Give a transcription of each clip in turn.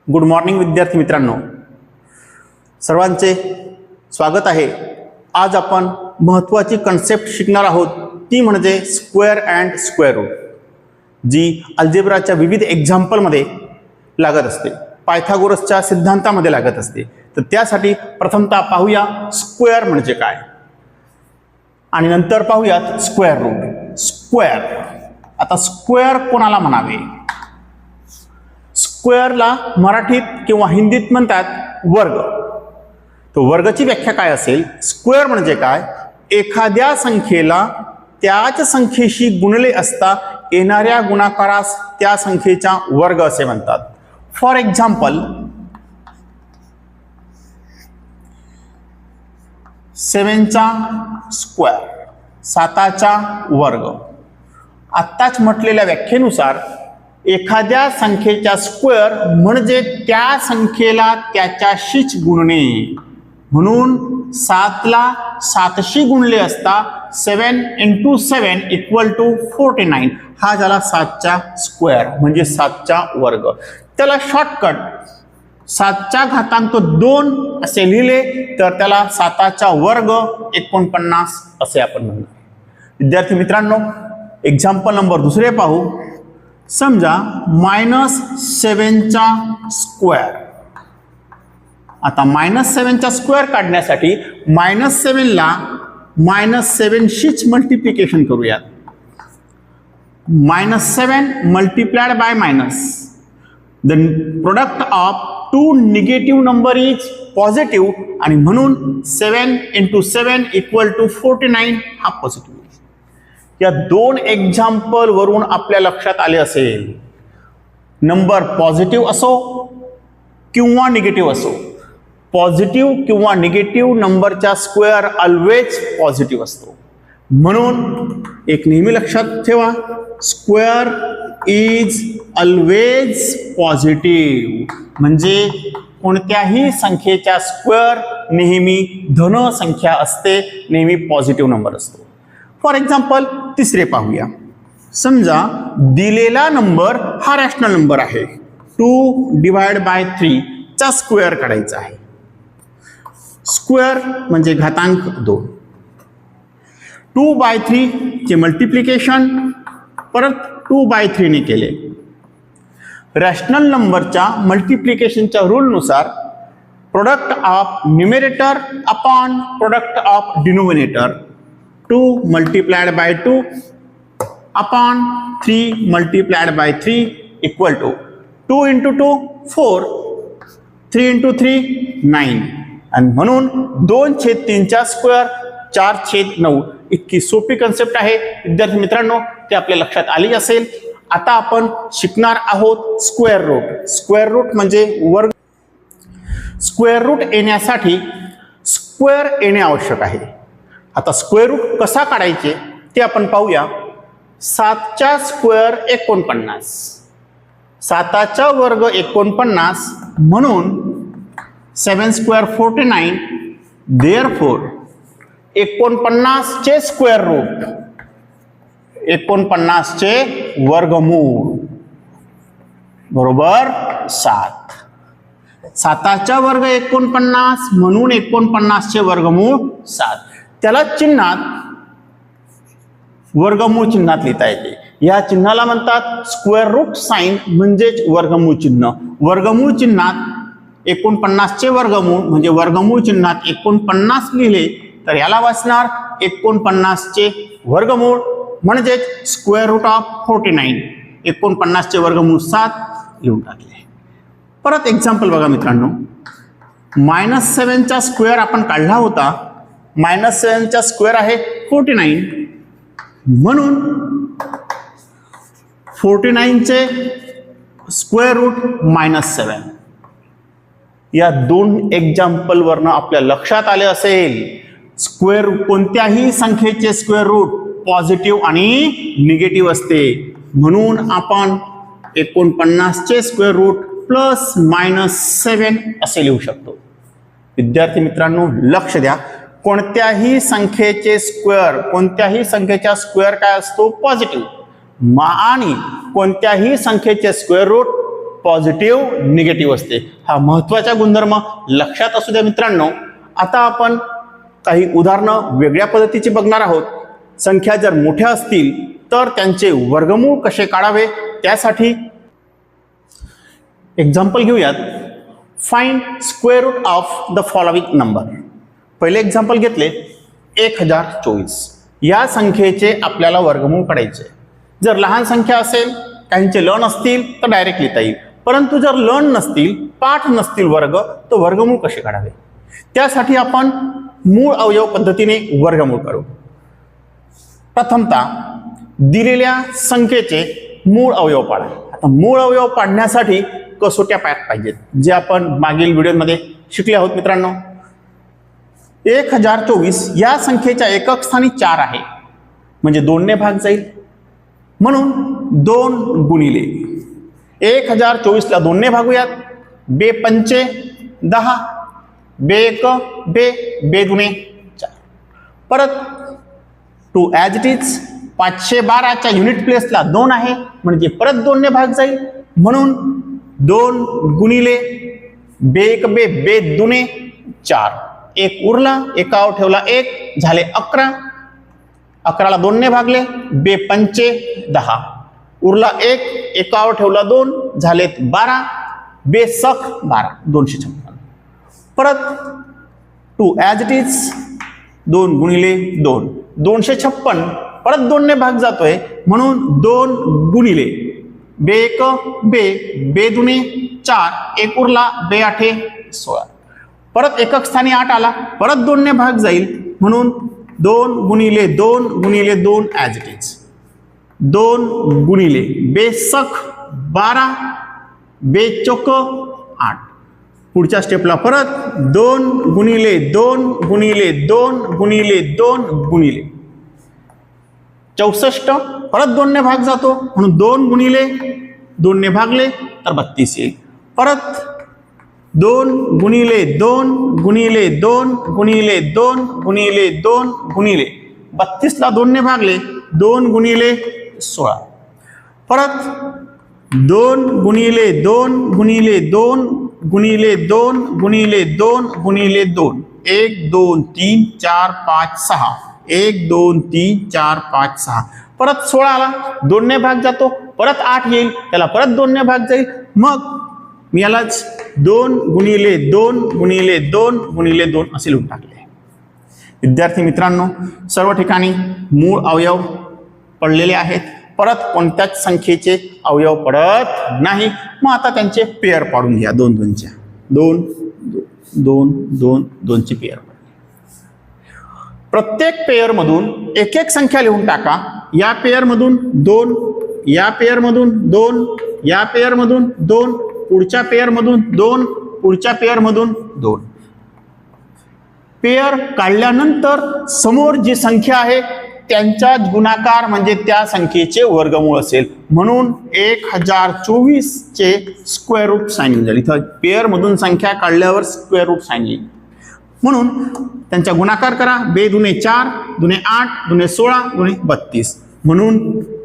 Good morning विद्यार्थी मित्रांनो, सर्वांचे स्वागत आहे। आज आपण महत्त्वाची कन्सेप्ट शिकणार आहोत, ती म्हणजे स्क्वेअर अँड स्क्वेअर रूट, जी अल्जेब्राच्या विविध एक्झाम्पलमध्ये लागत असते, पायथागोरसच्या सिद्धांतामध्ये लागत असते। तर त्यासाठी प्रथमतः पाहूया स्क्वेअर म्हणजे काय आणि नंतर पाहूयात स्क्वेअर रूट। स्क्वेअर, आता स्क्वेअर कोणाला म्हणावे? स्क्वेअरला मराठीत किंवा हिंदीत म्हणतात वर्ग। तो वर्गाची व्याख्या काय असेल? स्क्वेअर म्हणजे काय? एखाद्या संख्येला त्याच संख्येशी गुणले असता येणाऱ्या गुणाकारास त्या संख्येचा वर्ग असे म्हणतात। फॉर एक्झाम्पल, 7चा स्क्वेअर, 7चा वर्ग। आत्ताच म्हटलेल्या व्याख्येनुसार एखाद्या संख्येचा स्क्वेअर म्हणजे त्या संख्येला त्याच्याशीच गुणणे। म्हणून 7ला 7शी गुणले असता 7 × 7 = 49, हा झाला 7चा स्क्वेअर म्हणजे 7चा वर्ग। त्याला शॉर्टकट 7चा घातांक 2 असे लिहिले तर त्याला 7चा वर्ग 49 असे आपण म्हणणार। विद्यार्थी मित्रांनो, एक्झाम्पल नंबर दुसरे पाहू। समजा -7चा स्क्वेअर। आता -7चा स्क्वेअर काढण्यासाठी -7ला -7शीच मल्टिप्लिकेशन करूयात। -7 multiplied by minus, the product of two negative number is positive, आणि म्हणून 7 × 7 = 49 हा पॉझिटिव्ह। या दोन एक्झाम्पल वरून आपल्या लक्षात आले असेल, नंबर पॉझिटिव्ह असो किंवा निगेटिव्ह असो, पॉझिटिव्ह किंवा निगेटिव्ह नंबरचा स्क्वेअर ऑलवेज पॉझिटिव्ह असतो। म्हणून एक नेहमी लक्षात ठेवा, स्क्वेअर इज ऑलवेज पॉझिटिव्ह, म्हणजे कोणत्याही संख्येचा स्क्वेअर नेहमी धन संख्या असते, नेहमी पॉझिटिव्ह नंबर असतो। फॉर एक्झाम्पल तिसरे पाहूया। समजा दिलेला नंबर हा रॅशनल नंबर आहे, 2/3 चा स्क्वेअर काढायचा आहे। स्क्वेअर म्हणजे घातांक 2, 2/3 चे मल्टिप्लिकेशन परत 2/3 ने केले। रॅशनल नंबरच्या मल्टिप्लिकेशनच्या रूलनुसार product of numerator upon product of denominator, 2 multiplied by 2 upon 3 multiplied by 3 = 2 × 2 4, 3 × 3 9, आणि म्हणून 2/3 चा स्क्वेअर 4/9। इतकी सोपी कन्सेप्ट आहे विद्यार्थी मित्रांनो, ते आपल्या लक्षात आली असेल। आता आपण शिकणार आहोत स्क्वेअर रूट। स्क्वेअर रूट म्हणजे वर्ग। स्क्वेअर रूट येण्यासाठी स्क्वेअर येणे आवश्यक आहे। आता स्क्वेअर रूट कसा काढायचे ते आपण पाहूया। 7चा स्क्वेअर 49, 7चा वर्ग 49, म्हणून 7² 49, देअरफॉर 49 चे स्क्वेअर रूट, 49 चे वर्गमूळ बरोबर 7। 7चा वर्ग 49 म्हणून 49 चे वर्गमूळ 7। त्याला चिन्हात वर्गमूळ चिन्हात लिहिता येते। या चिन्हाला म्हणतात स्क्वेअर रूट साइन, म्हणजेच वर्गमूळ चिन्ह। वर्गमूळ चिन्हात 49 चे वर्गमूळ म्हणजे वर्गमूळ चिन्हात 49 लिहिले तर याला वाचणार 49 चे वर्गमूळ, म्हणजेच स्क्वेअर रूट ऑफ 49। 49 चे वर्गमूळ 7 लिहून टाकले। परत एक्झाम्पल बघा मित्रांनो, -7चा स्क्वेअर आपण काढला होता। -7चा स्क्वेअर आहे 49, म्हणून 49 चे स्क्वेअर रूट -7। या दोन एक्झाम्पल वरनं आपल्या लक्षात आले असेल, स्क्वेअर कोणत्याही संख्येचे स्क्वेअर रूट पॉझिटिव्ह आणि निगेटिव्ह असते। म्हणून आपण 49 चे स्क्वेअर रूट +-7 असे लिहू शकतो। विद्यार्थी मित्रांनो, लक्ष द्या, कोणत्याही संख्येचे स्क्वेअर, कोणत्याही संख्येचा स्क्वेअर काय असतो? पॉझिटिव्ह, आणि कोणत्याही संख्येचे स्क्वेअर रूट पॉझिटिव्ह निगेटिव्ह असते. हा महत्त्वाचा गुणधर्म लक्षात असू द्या मित्रांनो. आता आपण काही उदाहरणं वेगळ्या पद्धतीची बघणार आहोत. संख्या जर मोठ्या असतील तर त्यांचे वर्गमूळ कसे काढावे त्यासाठी एक्झाम्पल घेऊयात. Find square root of the following number. पहिले एक्झाम्पल घेतले 1024. या संख्येचे आपल्याला वर्गमूळ काढायचे. जर लहान संख्या असेल, काहींचे लण असतील तर डायरेक्ट लिहिता येईल, परंतु जर लण नसतील, पाठ नसतील वर्ग, तर वर्गमूळ कसे काढावे त्यासाठी आपण मूळ अवयव पद्धतीने वर्गमूळ करू. प्रथमतः दिलेल्या संख्येचे मूळ अवयव पाडा. आता मूळ अवयव पाडण्यासाठी कसोट्या पाहिजेत, जे आपण मागील व्हिडिओमध्ये शिकले आहोत मित्रांनो. 1024 या संख्येच्या एकक स्थानी 4 आहे, म्हणजे 2 ने भाग जाईल, म्हणून 2 गुणिले 1024 ला 2 ने भागूयात. 2 पंचे 10, 2 एक 2, 2 दुने 4. परत 2 ॲज इट इज. 512 च्या युनिट प्लेसला 2 आहे, म्हणजे परत 2 ने भाग जाईल, म्हणून 2 गुणिले 2 एक 2, 2 दुने 4. 1 उरला, एकावर ठेवला 1, झाले 11. 11ला 2 ने भागले, 2 पंचे 10, उरला 1, एकावर ठेवला 2, झाले 12. 2 सख 12, 256. परत 2 ॲज इट इज. 2 गुणिले 2, 256. परत 2 ने भाग जातोय, म्हणून 2 गुणिले 2 एक 2, 2 दुने 4, 1 उरला, 2 आठे 16. परत एकक स्थानी 8 आला, परत 2 ने भाग जाईल, म्हणून 2 गुणिले 2 गुणिले 2 ॲज इट इज. 2 गुणिले 2 सख 12, 2 चौक 8. पुढच्या स्टेपला परत 2 गुणिले 2 गुणिले 2 गुणिले 2 गुणिले 64. परत 2 ने भाग जातो, म्हणून 2 गुणिले 2 ने भागले तर 32 येईल. परत 2 गुणिले 2 गुणिले 2 गुणिले 2 गुणिले 2 गुणिले 32 ला 2 ने भागले, 2 गुणिले 16. परत 2 गुणिले 2 गुणिले 2 गुणिले 2 गुणिले 2 गुणिले 2, 1 2 3 4 5 6, 1 2 3 4 5 6. परत 16ला 2 ने भाग जातो, परत 8 येईल, त्याला परत 2 ने भाग जाईल, मग मी यालाच 2 गुणिले 2 गुणिले 2 गुणिले 2 असे लिहून टाकले. विद्यार्थी मित्रांनो, सर्व ठिकाणी मूळ अवयव पडलेले आहेत. परत कोणत्याच संख्येचे अवयव पडत नाही. मग आता त्यांचे पेअर पाडून घ्या. 2 2च्या 2 2 2 2ची पेअर. प्रत्येक पेअर मधून एक एक संख्या लिहून टाका. या पेअर मधून 2, या पेअर मधून 2, या पेअर मधून 2, पुढच्या पेअर मधून 2, पुढच्या पेअर मधून 2. पेअर काढल्यानंतर समोर जी संख्या आहे त्यांचा गुणाकार म्हणजे त्या संख्येचे वर्गमूळ असेल, म्हणून 1024 चे स्क्वेअर रूट साइन येईल. इथं पेअर मधून संख्या काढल्यावर स्क्वेअर रूट साइन येईल, म्हणून त्यांचा गुणाकार करा. 2 दुने 4, दुने 8, दुने 16, दुने 32, म्हणून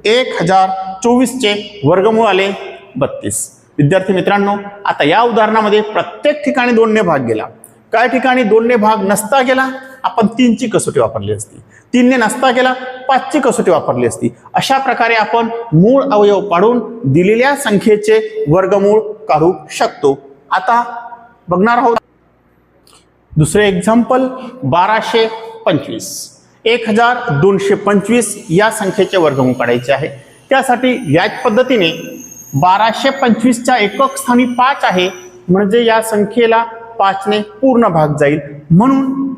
1024 चे वर्गमूळ आले 32. विद्यार्थी मित्रांनो, आता या उदाहरणामध्ये प्रत्येक ठिकाणी 2 ने भाग गेला. काही ठिकाणी 2 ने भाग नसता गेला, आपण 3 ची कसोटी वापरली असती. 3 ने नसता गेला, 5 ची कसोटी वापरली असती. अशा प्रकारे आपण मूळ अवयव पाडून दिलेल्या संख्येचे वर्गमूळ काढू शकतो. आता बघणार आहोत दुसरे एक्झाम्पल. 1225. 1225 या संख्येचे वर्गमूळ काढायचे आहे. त्यासाठी याच पद्धतीने 1225च्या एकक स्थानी 5 आहे, म्हणजे या संख्येला 5 ने पूर्ण भाग जाईल, म्हणून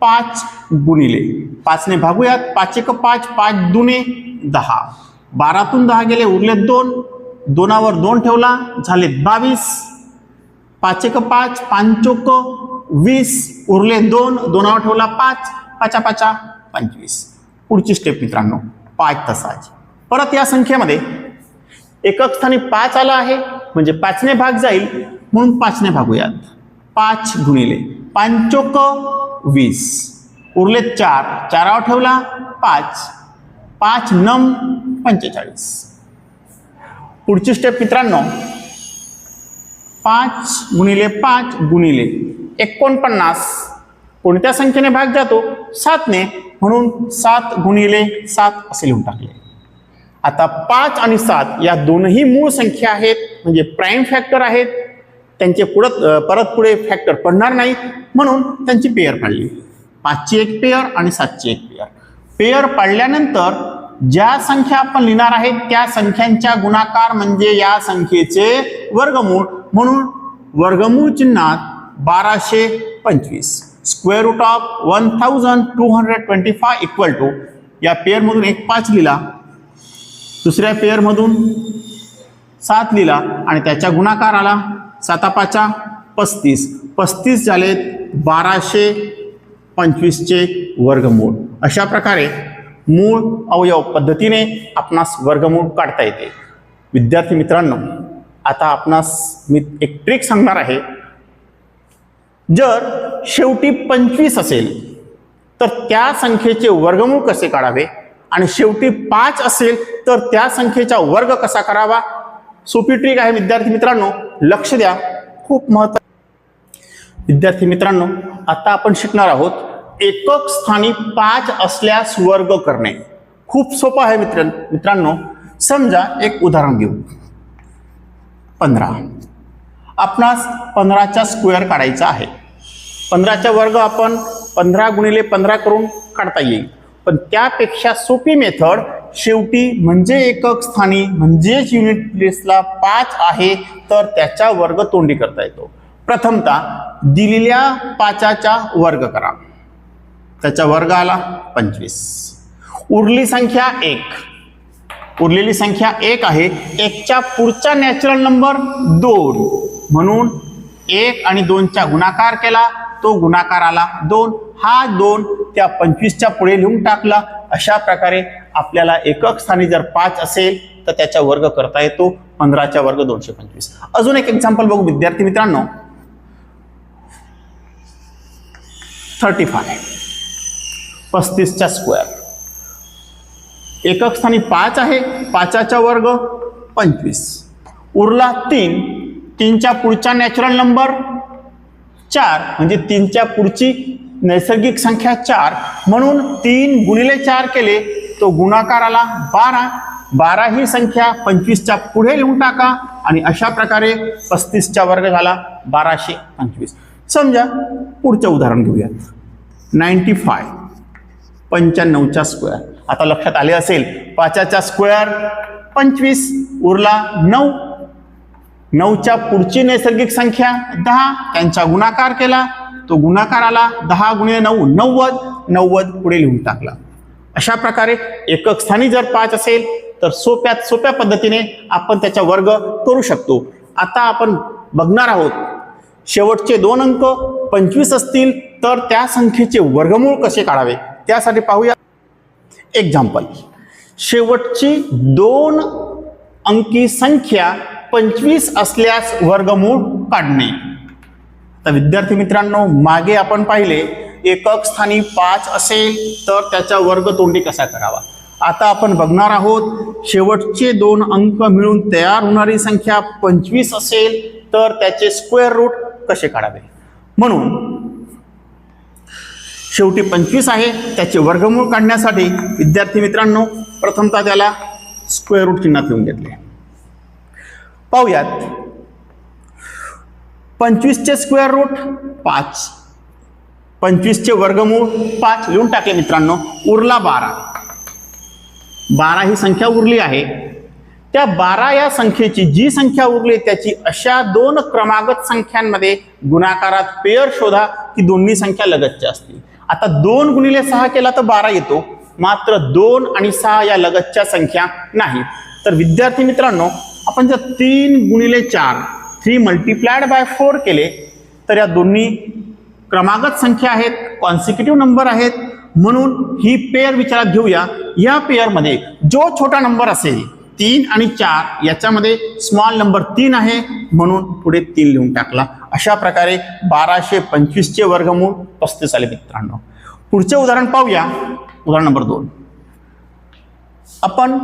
5 गुणिले 5 ने भागूयात. 5 एक 5, 5 दुने 10, 12तून 10 गेले, उरले 2, 2वर 2 ठेवला, झाले 22. 5 एक 5, 5 चौक 20, उरले 2, 2वर ठेवला 5, 5 5 25. पुढची स्टेप मित्रांनो 5 तसाच. परत या संख्येमध्ये एकक स्थानी 5 आला आहे, म्हणजे 5 ने भाग जाईल, म्हणून 5 ने भागूयात. 5 गुणिले 5 चौक 20, उरले 4, 4वर ठेवला 5, 5 9 45. पुढची स्टेप मित्रांनो 5 गुणिले 5 गुणिले 49 कोणत्या संख्येने भाग जातो? 7 ने, म्हणून 7 गुणिले 7 असे लिहून टाकले. आता 5 आणि 7 या दोनही मूळ संख्या आहेत, म्हणजे प्राईम फॅक्टर आहेत. त्यांचे परत पुढे फॅक्टर पडणार नाही, म्हणून त्यांची पेयर पाडली. 5ची एक पेयर आणि 7ची एक पेयर. पेयर पाडल्यानंतर ज्या संख्या आपण लिहिणार आहेत त्या संख्यांच्या गुणाकार म्हणजे या संख्येचे वर्गमूळ, म्हणून वर्गमूळ चिन्हात 1225 square root of 1225 equal to, या पेयर मधून एक 5 लिहिला, दुसऱ्या पेयर मधून 7 लिहिला आणि त्याच्या गुणाकार आला 7 35. 35 झालेत 1225 चे वर्गमूळ. अशा प्रकारे मूळ अवयव पद्धतीने आपणास वर्गमूळ काढता येते. विद्यार्थी मित्रांनो, आता आपणास मी एक ट्रिक सांगणार आहे. जर शेवटी 25 असेल तर त्या संख्येचे वर्गमूळ कसे काढावे आणि शेवटी 5 असेल तर त्या संख्येचा वर्ग कसा करावा. सोपी ट्रिक आहे विद्यार्थी मित्रांनो, लक्ष द्या, खूप महत्त्वाचे. विद्यार्थी मित्रांनो, आता आपण शिकणार आहोत एकक स्थानी 5 असल्यास वर्ग करणे. खूप सोपं आहे मित्रांनो. समजा एक उदाहरण घेऊ. 15. आपणास 15चा स्क्वेअर काढायचा आहे. 15चा वर्ग आपण 15 गुणिले 15 करून काढता येईल, पण त्यापेक्षा सोपी मेथड शेवटी म्हणजे एकक स्थानी म्हणजेच युनिट प्लेसला 5 आहे तर त्याचा वर्ग तोंडी करता येतो. प्रथमतः दिलेल्या 5चा वर्ग करा, त्याचा वर्ग आला 25. उरली संख्या 1, उरलेली संख्या 1 आहे. 1च्या पुढचा नॅचरल नंबर 2, म्हणून 1 आणि 2चा गुणाकार केला, तो गुणाकार आला 2. हा 2 त्या 25च्या पुढे लिहून टाकला. अशा प्रकारे आपल्याला एकक स्थानी जर 5 असेल तर त्याचा वर्ग करता येतो. 15चा वर्ग 225. अजून एक एक्झाम्पल बघू विद्यार्थी मित्रांनो. 35. 35चा स्क्वेअर. एकक स्थानी 5 आहे, 5चा वर्ग 25. उरला 3. 3च्या पुढचा नॅचरल नंबर 4, म्हणजे 3च्या पुढची नैसर्गिक संख्या 4, म्हणून 3 गुणिले 4 केले, तो गुणाकार आला 12. 12 ही संख्या 25च्या पुढे लिहून टाका आणि अशा प्रकारे 35चा वर्ग झाला 1225. समजा पुढचं उदाहरण घेऊयात. 95. 95चा स्क्वेअर. आता लक्षात आले असेल 5चा स्क्वेअर 25, उरला 9. 9च्या पुढची नैसर्गिक संख्या 10, त्यांचा गुणाकार केला, तो गुणाकार आला 10 गुणिले 9 90. 90 पुढे लिहून टाकला. अशा प्रकारे एकक स्थानी जर 5 असेल तर सोप्यात सोप्या पद्धतीने आपण त्याचा वर्ग करू शकतो. आता आपण बघणार आहोत शेवटचे 2 अंक 25 असतील तर त्या संख्येचे वर्गमूळ कसे काढावे. त्यासाठी पाहूया एक्झाम्पल. शेवटची 2 अंकी संख्या 25 असल्यास वर्गमूळ काढणे. तर विद्यार्थी मित्रांनो, मागे आपण पाहिले एकक स्थानी 5 असेल तर त्याचा वर्ग तोंडी कसा करावा. आता आपण बघणार आहोत शेवटचे 2 अंक मिळून तयार होणारी संख्या 25 असेल तर त्याचे स्क्वेअर रूट कसे काढावे. म्हणून शेवटी 25 आहे, त्याचे वर्गमूळ काढण्यासाठी विद्यार्थी मित्रांनो प्रथमतः त्याला स्क्वेअर रूट चिन्हात लिहून घेतले. पाहूयात. 25चे स्क्वेअर रूट 5, 25चे वर्गमूळ 5 लिहून टाकले मित्रांनो. उरला 12. 12 ही संख्या उरली आहे. त्या 12 या संख्येची जी संख्या उरली त्याची अशा 2 क्रमागत संख्यांमध्ये गुणाकारात पेयर शोधा की दोन्ही संख्या लगतच्या असतील. आता 2 गुणिले 6 केला तर 12 येतो, मात्र 2 आणि 6 या लगतच्या संख्या नाही. तर विद्यार्थी मित्रांनो, आपण जर 3 गुणिले 4 3 मल्टिप्लाइड बाय 4 केले तर या दोन्ही क्रमागत संख्या आहेत, कॉन्सिक्युटिव्ह नंबर आहेत, म्हणून ही पेयर विचारात घेऊया. या पेयरमध्ये जो छोटा नंबर असेल 3 आणि 4 याच्यामध्ये स्मॉल नंबर 3 आहे, म्हणून पुढे 3 लिहून टाकला. अशा प्रकारे 1225चे वर्गमूळ 35 आले मित्रांनो. पुढचे उदाहरण पाहूया. उदाहरण नंबर 2. आपण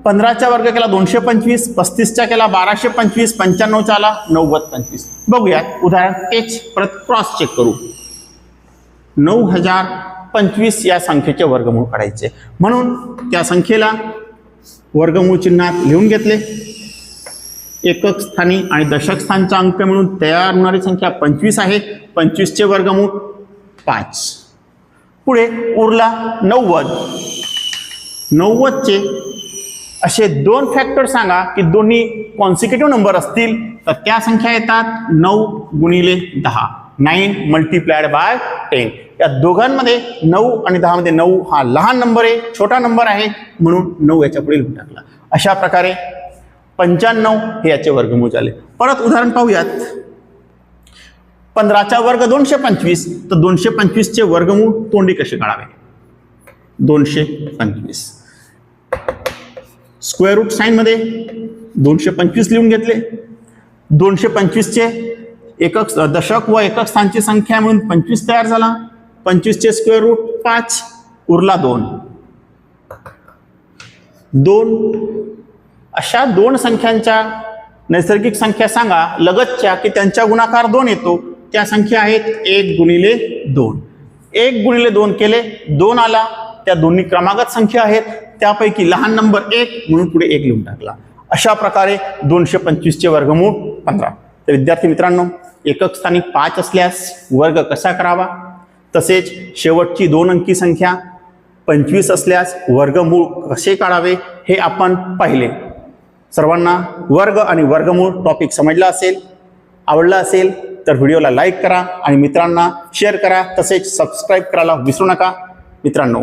15चा वर्ग केला 225, 35चा केला 1225, 95चा आला 9025. बघूयात उदाहरण तेच परत क्रॉस चेक करू. 9025 या संख्येचे वर्गमूळ काढायचे, म्हणून त्या संख्येला वर्गमूळ चिन्हात लिहून घेतले. एकक स्थानी आणि दशक स्थानचा अंक मिळून तयार होणारी संख्या 25 आहे. 25चे वर्गमूळ 5. पुढे उरला 90. 90चे असे दोन फॅक्टर सांगा की दोन्ही कॉन्सिक्युटिव्ह नंबर असतील तर त्या संख्या येतात 9 गुणिले 10, 9 मल्टिप्लाइड बाय 10. या दोघांमध्ये 9 आणि 10 मध्ये 9 हा लहान नंबर आहे, छोटा नंबर आहे, म्हणून 9 याच्या पुढे लिहून टाकला. अशा प्रकारे 95 हे याचे वर्गमूळ झाले. परत उदाहरण पाहूयात. 15चा वर्ग 225, तर 225चे वर्गमूळ तोंडी कसे काढावे. 225 स्क्वेअर रूट साइन मध्ये 225 लिहून घेतले. 225चे एकक दशक व एकक स्थानची संख्या मिळून 25 तयार झाला. 25चे स्क्वेअर रूट 5, उरला 2. अशा दोन संख्यांच्या नैसर्गिक संख्या सांगा लगतच्या की त्यांच्या गुणाकार 2 येतो. त्या संख्या आहेत 1 गुणिले 2. 1 गुणिले 2 केले, 2 आला. त्या दोन्ही क्रमागत संख्या आहेत, त्यापैकी लहान नंबर 1 म्हणून पुढे 1 लिहून टाकला. अशा प्रकारे 225चे वर्गमूळ 15. तर विद्यार्थी मित्रांनो, एकक स्थानी 5 असल्यास वर्ग कसा करावा, तसेच शेवटची 2 अंकी संख्या 25 असल्यास वर्गमूळ कसे काढावे हे आपण पाहिले. सर्वांना वर्ग आणि वर्गमूळ टॉपिक समजला असेल, आवडला असेल तर व्हिडिओला लाईक करा आणि मित्रांना शेअर करा, तसेच सबस्क्राईब करायला विसरू नका. मित्रांनो,